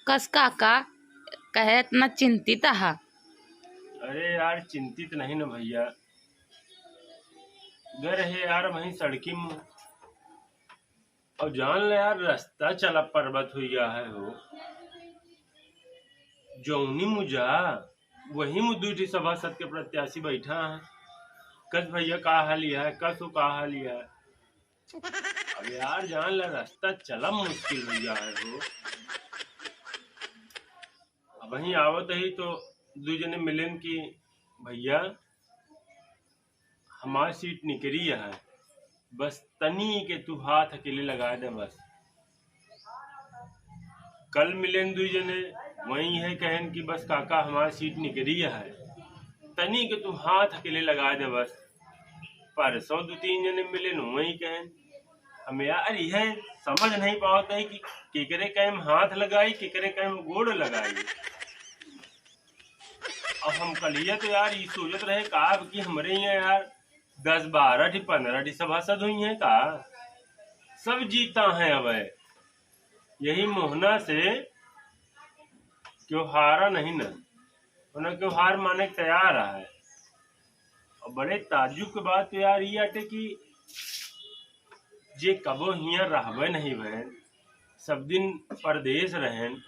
कस काका कहे इतना चिंतित हा। अरे यार चिंतित नहीं ना भैया। घर है यार वहीं सड़की में। और जान ले यार रास्ता चला पर्वत हुई गया है हो। जौनी मुझा वही मु दूठी सभासद के प्रत्याशी बैठा है। कस भैया का हाल है, कस का हाल है। अब यार जान ले रास्ता चला मुश्किल भैया है हो। अब वहीं आवत ही तो दू जने मिलन की भैया हमारी सीट निकली है। बस तनी के तू हाथ अकेले लगा दे बस। कल मिलेन दू जने वही है कहन कि बस काका हमारी सीट निकली है, तनी के तू हाथ अकेले लगा दे बस। परसों दो तीन जने मिले वही कहन। हम यार यह समझ नहीं पाते है कि केकरे कैम हाथ लगाई केकरे कैम गोड़ लगाई। अब हम कलिया तो यार ये सोचत रहे का कि हमरे यहाँ यार 10 12 15 सभासद हुई हैं का सब जीता है। अब यही मोहना से क्यों हारा नहीं न उन्हें क्यों हार माने के तैयार है। और बड़े ताज्जुब के बात तो यार ये आटे कि जे कबो हिया रहबे नहीं बहन, सब दिन परदेश रहन,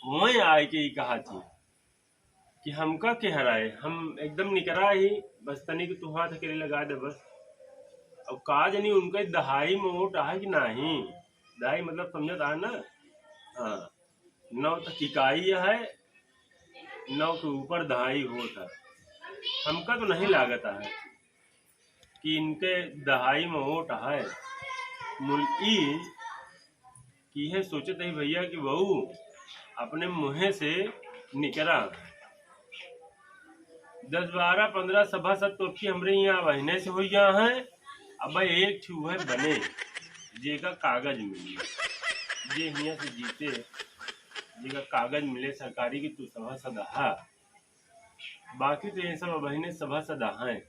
वही आए के ही कहा थी कि हमका के हराए। हम एकदम निकरा ही बस तनी के तू हाथ अकेले लगा दे बस। अब का जानी उनका दहाई में वोट है कि नहीं। दहाई मतलब समझत है ना। हाँ, 9 तक इकाई है, 9 के ऊपर दहाई होता है। हमका तो नहीं लागत है कि इनके दहाई में वोट है। मुल्की की है सोचत है भैया कि बहू अपने मुँहे से निकरा 10 12 15 सभासद तो की हमरे यहाँ महीने से हो गया है। अब एक छुहे बने जेका कागज मिली, जे हिया से जीते जेका कागज मिले सरकारी की तू सभासद हा। बाकी तो ये सब महीने सभासद हैं।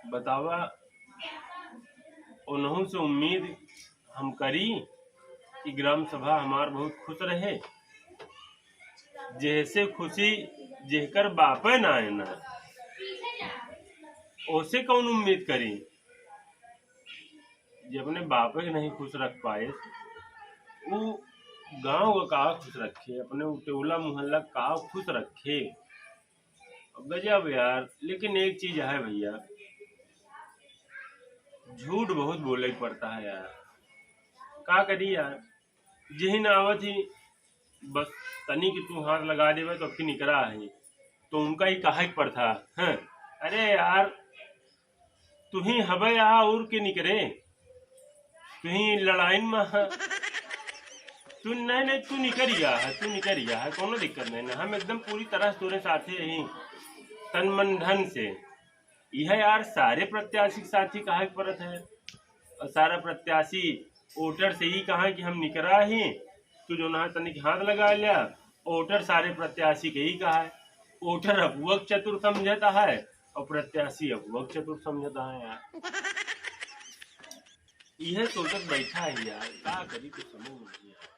बतावा उन्हों से उम्मीद हम करी कि ग्राम सभा हमार बहुत खुश रहे। जैसे खुशी जेकर बापे ना है ना ओसे कौन उम्मीद करी। जब अपने बापे के नहीं खुश रख पाए वो गांव का का खुश रखे, अपने टोला मोहल्ला का खुश रखे। गजब यार। लेकिन एक चीज है भैया, झूठ बहुत बोले पड़ता है यार। का करी यार, यही ना आवत ही बस तनी की तू हाथ लगा देवे तो अपनी निकरा है तो उनका ही कहा पड़ता है। अरे यार तू ही हबे यहाँ और के निकरे, तू ही लड़ाई में है। तू नहीं तू निकरिया है, तू निकरिया है, कोनो दिक्कत नहीं ना। हम एकदम पूरी तरह तोरे साथे यही तन मन धन से। यह यार सारे प्रत्याशी के साथ ही कहा परत है। और सारा प्रत्याशी वोटर से ही कहा कि हम निकरा ही तू जो ना तनिक हाथ लगा लिया। वोटर सारे प्रत्याशी के ही कहा है। वोटर अपुवक चतुर समझता है और प्रत्याशी अपुवक चतुर समझता है यार। यह सोचत बैठा है यार, का करी तो समझ नहीं यार।